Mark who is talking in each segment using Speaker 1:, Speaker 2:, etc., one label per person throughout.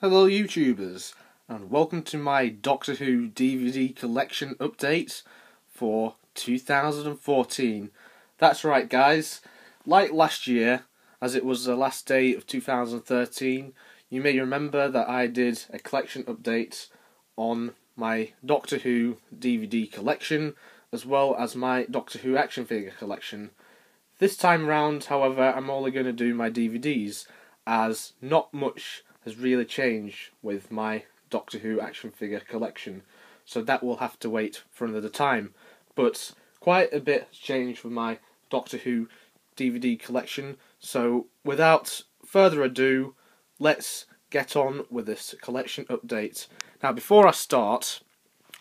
Speaker 1: Hello YouTubers, and welcome to my Doctor Who DVD collection update for 2014. That's right guys, like last year, as it was the last day of 2013, you may remember that I did a collection update on my Doctor Who DVD collection, as well as my Doctor Who action figure collection. This time round, however, I'm only going to do my DVDs, as not much has really changed with my Doctor Who action figure collection, so that will have to wait for another time. But quite a bit has changed with my Doctor Who DVD collection, so without further ado, let's get on with this collection update. Now, before I start,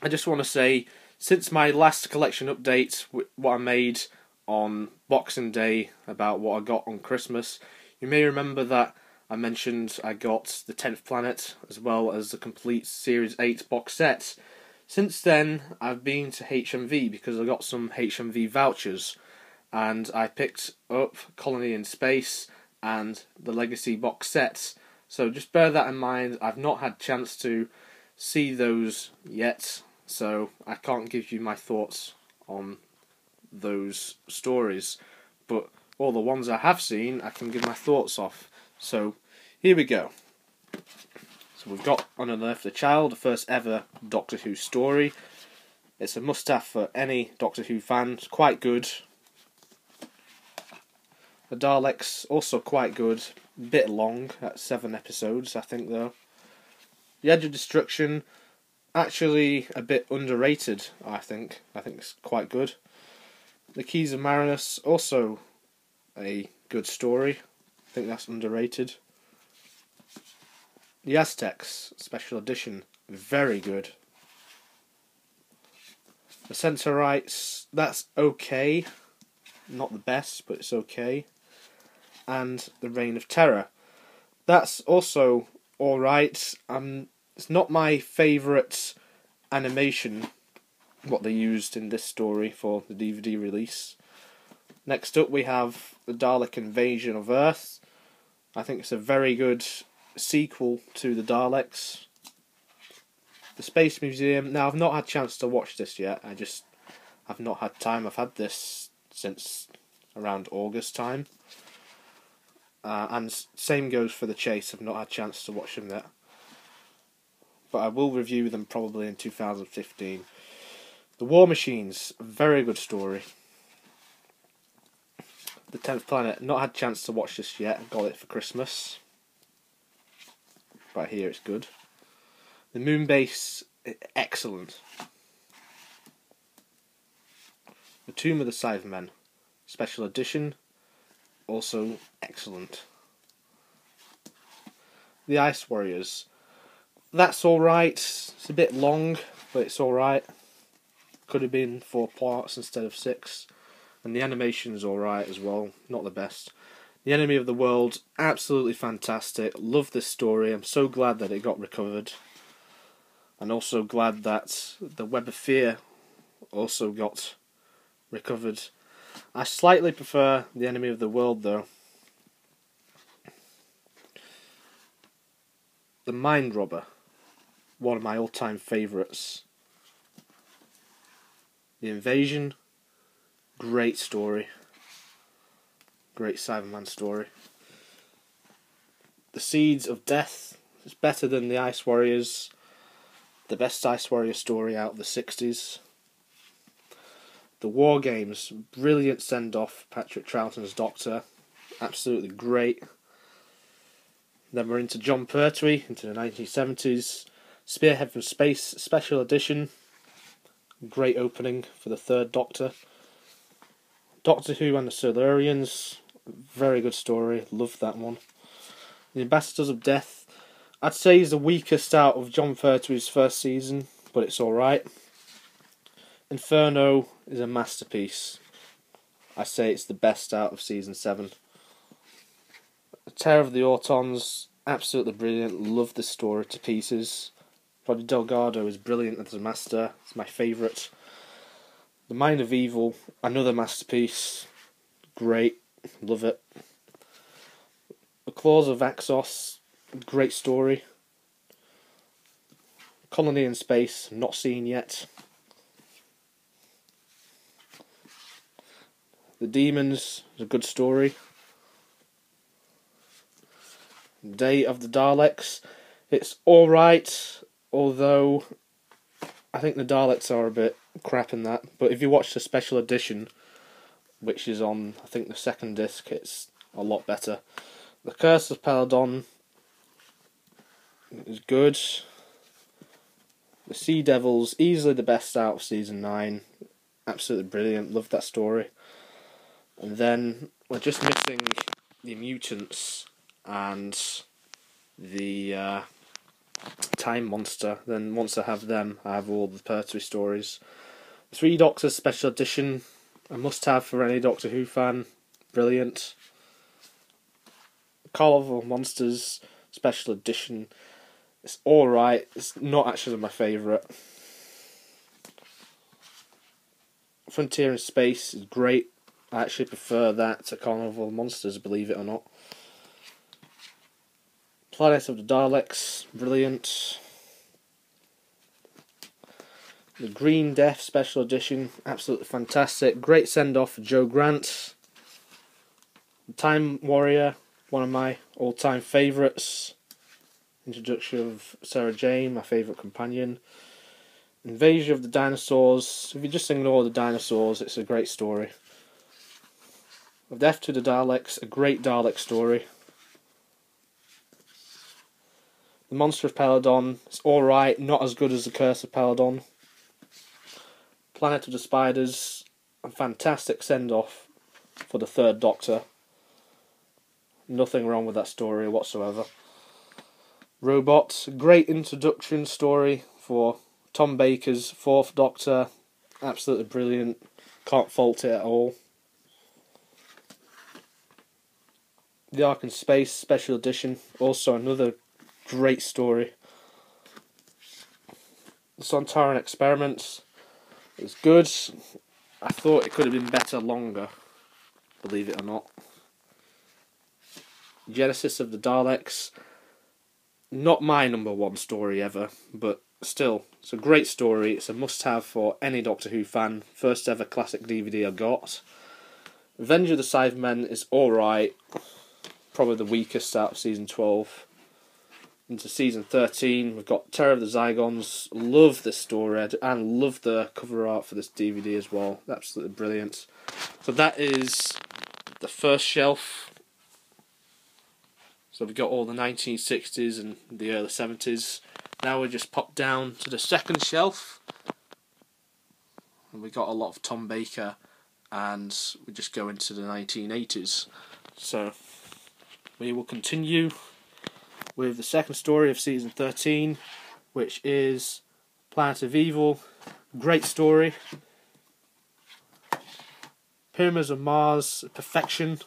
Speaker 1: I just want to say, since my last collection update, what I made on Boxing Day about what I got on Christmas, you may remember that I mentioned I got the 10th Planet as well as the complete Series 8 box set. Since then, I've been to HMV because I got some HMV vouchers, and I picked up Colony in Space and the Legacy box sets. So just bear that in mind. I've not had a chance to see those yet, so I can't give you my thoughts on those stories, but all the ones I have seen I can give my thoughts off. So here we go. So we've got On Unearth the Child, the first ever Doctor Who story. It's a must-have for any Doctor Who fan. It's quite good. The Daleks, also quite good. A bit long, at 7 episodes I think though. The Edge of Destruction, actually a bit underrated I think. I think it's quite good. The Keys of Marinus, also a good story. I think that's underrated. The Aztecs Special Edition, very good. The Centaurites, that's okay. Not the best, but it's okay. And The Reign of Terror, that's also alright. It's not my favourite animation, what they used in this story for the DVD release. Next up we have The Dalek Invasion of Earth. I think it's a very good sequel to the Daleks. The Space Museum, now I've not had a chance to watch this yet, I've not had time. I've had this since around August time. And same goes for The Chase, I've not had a chance to watch them yet. But I will review them probably in 2015. The War Machines, a very good story. The 10th Planet, not had a chance to watch this yet, I got it for Christmas. But I hear it's good. The Moonbase, excellent. The Tomb of the Cybermen, Special Edition, also excellent. The Ice Warriors, that's alright. It's a bit long, but it's alright. Could have been 4 parts instead of 6. And the animation's alright as well, not the best. The Enemy of the World, absolutely fantastic. Love this story. I'm so glad that it got recovered. And also glad that the Web of Fear also got recovered. I slightly prefer The Enemy of the World though. The Mind Robber, one of my all-time favourites. The Invasion, great story. Great Cyberman story. The Seeds of Death is better than the Ice Warriors. The best Ice Warrior story out of the 60s. The War Games, brilliant send-off. Patrick Troughton's Doctor, absolutely great. Then we're into Jon Pertwee, into the 1970s. Spearhead from Space, Special Edition. Great opening for the 3rd Doctor. Doctor Who and the Silurians, very good story, loved that one. The Ambassadors of Death, I'd say is the weakest out of Jon Pertwee's first season, but it's alright. Inferno is a masterpiece. I say it's the best out of season 7. Terror of the Autons, absolutely brilliant, love the story to pieces. Roddy Delgado is brilliant as a master, it's my favourite. The Mind of Evil, another masterpiece, great, love it. The Claws of Axos, great story. Colony in Space, not seen yet. The Demons is a good story. Day of the Daleks, it's alright, although I think the Daleks are a bit crap in that. But if you watch the special edition, which is on, I think, the second disc, it's a lot better. The Curse of Peladon is good. The Sea Devils, easily the best out of Season 9. Absolutely brilliant, loved that story. And then we're just missing the Mutants and the Time Monster. Then once I have them, I have all the Pertwee stories. Three Doctors Special Edition, a must-have for any Doctor Who fan. Brilliant. Carnival Monsters Special Edition, it's alright, it's not actually my favourite. Frontier in Space is great. I actually prefer that to Carnival Monsters, believe it or not. Planet of the Daleks, brilliant. The Green Death Special Edition, absolutely fantastic. Great send-off for Joe Grant. The Time Warrior, one of my all-time favourites. Introduction of Sarah Jane, my favourite companion. Invasion of the Dinosaurs, if you just ignore the dinosaurs, it's a great story. Of Death to the Daleks, a great Dalek story. The Monster of Peladon, it's alright, not as good as The Curse of Peladon. Planet of the Spiders, a fantastic send-off for the Third Doctor. Nothing wrong with that story whatsoever. Robots, a great introduction story for Tom Baker's Fourth Doctor. Absolutely brilliant, can't fault it at all. The Ark in Space Special Edition, also another great story. The Sontaran Experiments is good. I thought it could have been better longer, believe it or not. Genesis of the Daleks, not my number one story ever, but still, it's a great story. It's a must-have for any Doctor Who fan. First ever classic DVD I got. Revenge of the Cybermen is alright. Probably the weakest out of Season 12. Into Season 13, we've got Terror of the Zygons. Love this story, and love the cover art for this DVD as well. Absolutely brilliant. So that is the first shelf. So we've got all the 1960s and the early 70s. Now we just pop down to the second shelf. And we got a lot of Tom Baker, and we just go into the 1980s. So we will continue with the second story of Season 13, which is Planet of Evil. Great story. Pyramids of Mars, perfection.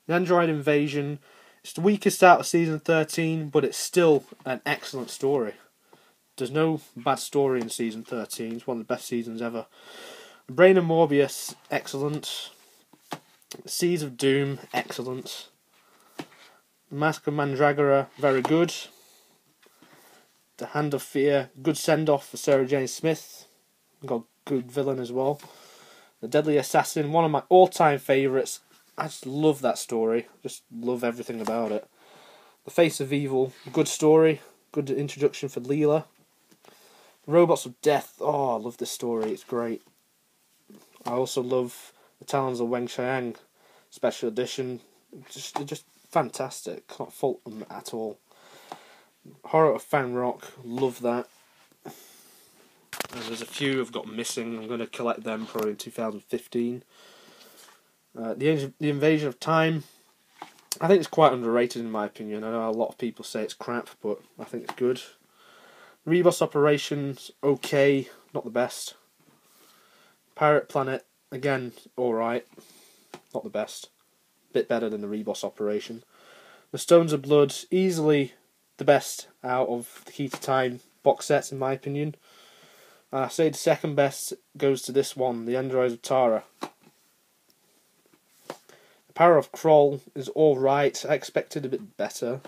Speaker 1: The Android Invasion, it's the weakest out of Season 13, but it's still an excellent story. There's no bad story in Season 13, it's one of the best seasons ever. The Brain of Morbius, excellent. Seeds of Doom, excellent. The Mask of Mandragora, very good. The Hand of Fear, good send-off for Sarah Jane Smith. Got a good villain as well. The Deadly Assassin, one of my all-time favourites. I just love that story. Just love everything about it. The Face of Evil, good story. Good introduction for Leela. Robots of Death, oh, I love this story. It's great. I also love The Talons of Weng Chiang Special Edition. Just fantastic. Can't fault them at all. Horror of Fang Rock, love that. And there's a few I've got missing. I'm going to collect them probably in 2015. The Invasion of Time, I think it's quite underrated in my opinion. I know a lot of people say it's crap, but I think it's good. Rebus Operations, okay, not the best. Pirate Planet, again, alright, not the best. Bit better than the Rebus Operation. The Stones of Blood, easily the best out of the Key to Time box sets in my opinion. I say the second best goes to this one, The Androids of Tara. The Power of Kroll is alright, I expected a bit better.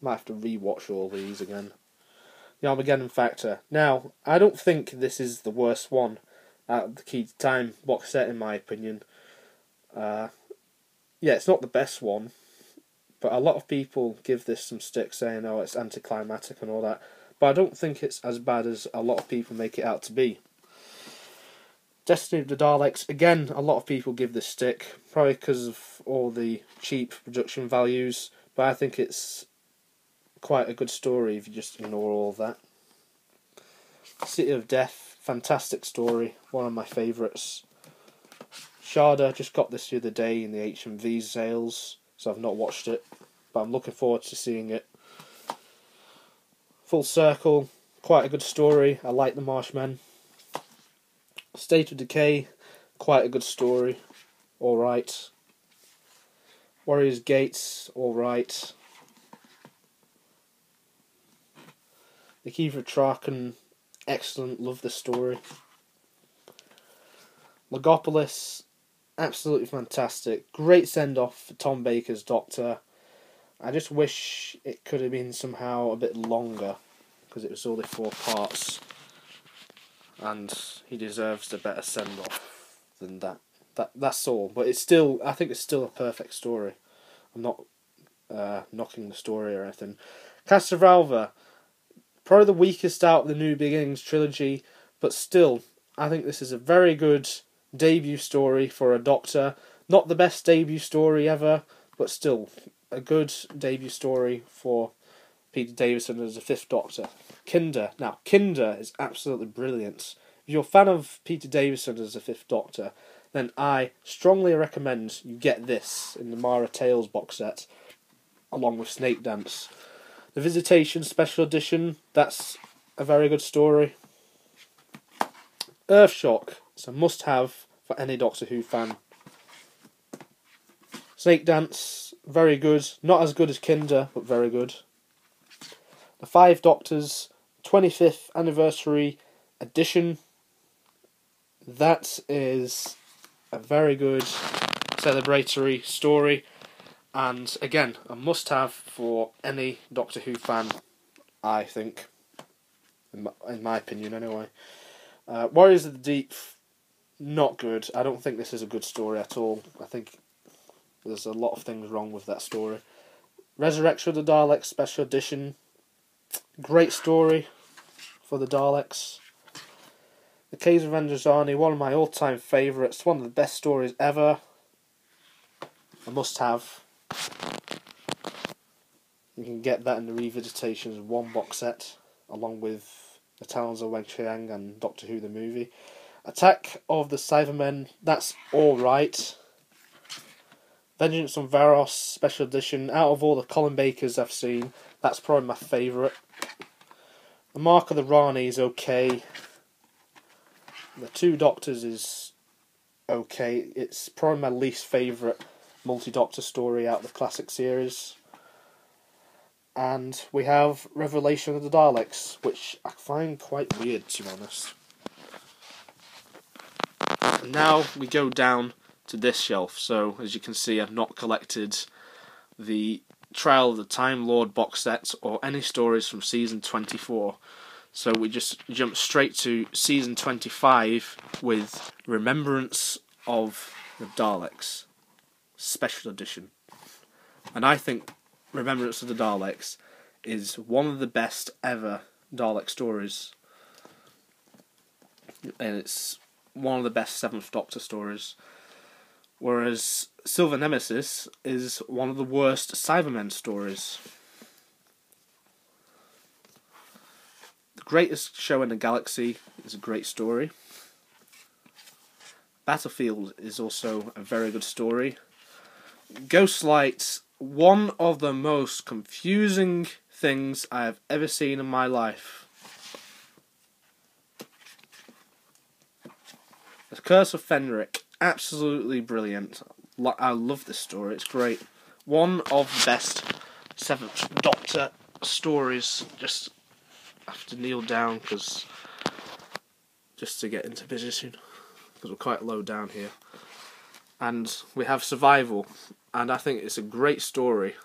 Speaker 1: Might have to rewatch all these again. The Armageddon Factor. Now, I don't think this is the worst one out of the Key to Time box set, in my opinion. Yeah, it's not the best one, but a lot of people give this some stick, saying, oh, it's anticlimactic and all that. But I don't think it's as bad as a lot of people make it out to be. Destiny of the Daleks, again, a lot of people give this stick, probably because of all the cheap production values, but I think it's quite a good story if you just ignore all of that. City of Death, fantastic story, one of my favourites. Sharda, just got this the other day in the HMV sales, so I've not watched it, but I'm looking forward to seeing it. Full Circle, quite a good story, I like the Marshmen. State of Decay, quite a good story, alright. Warriors Gates, alright. The Key for Traken, excellent, love the story. Logopolis, absolutely fantastic. Great send-off for Tom Baker's Doctor. I just wish it could have been somehow a bit longer, because it was only 4 parts. And he deserves a better send-off than that. That's all. But it's still, I think it's still a perfect story. I'm not knocking the story or anything. Castrovalva, probably the weakest out of the New Beginnings trilogy, but still, I think this is a very good debut story for a Doctor. Not the best debut story ever, but still a good debut story for Peter Davison as the 5th Doctor. Kinder. Now, Kinder is absolutely brilliant. If you're a fan of Peter Davison as the 5th Doctor, then I strongly recommend you get this in the Mara Tales box set, along with Snake Dance. The Visitation Special Edition, that's a very good story. Earthshock, it's a must-have for any Doctor Who fan. Snake Dance, very good. Not as good as Kinder, but very good. The 5 Doctors 25th Anniversary Edition. That is a very good celebratory story. And again, a must-have for any Doctor Who fan, I think. In my opinion, anyway. Warriors of the Deep, not good. I don't think this is a good story at all. I think there's a lot of things wrong with that story. Resurrection of the Daleks Special Edition, great story for the Daleks. The Caves of Androzani, one of my all-time favourites, one of the best stories ever. A must-have. You can get that in the Revisitations 1 box set, along with The Talons of Weng-Chiang and Doctor Who the movie. Attack of the Cybermen, that's alright. Vengeance on Varos Special Edition, out of all the Colin Bakers I've seen, that's probably my favourite. The Mark of the Rani is okay. The 2 Doctors is okay. It's probably my least favourite multi-Doctor story out of the classic series. And we have Revelation of the Daleks, which I find quite weird, to be honest. And now we go down to this shelf. So, as you can see, I've not collected the Trial of the Time Lord box set or any stories from season 24. So we just jump straight to season 25 with Remembrance of the Daleks Special Edition. And I think Remembrance of the Daleks is one of the best ever Dalek stories. And it's one of the best 7th Doctor stories. Whereas Silver Nemesis is one of the worst Cybermen stories. The Greatest Show in the Galaxy is a great story. Battlefield is also a very good story. Ghostlight, one of the most confusing things I have ever seen in my life. The Curse of Fenric, absolutely brilliant. I love this story, it's great. One of the best 7th Doctor stories. Just have to kneel down just to get into position, because we're quite low down here. And we have Survival, and I think it's a great story.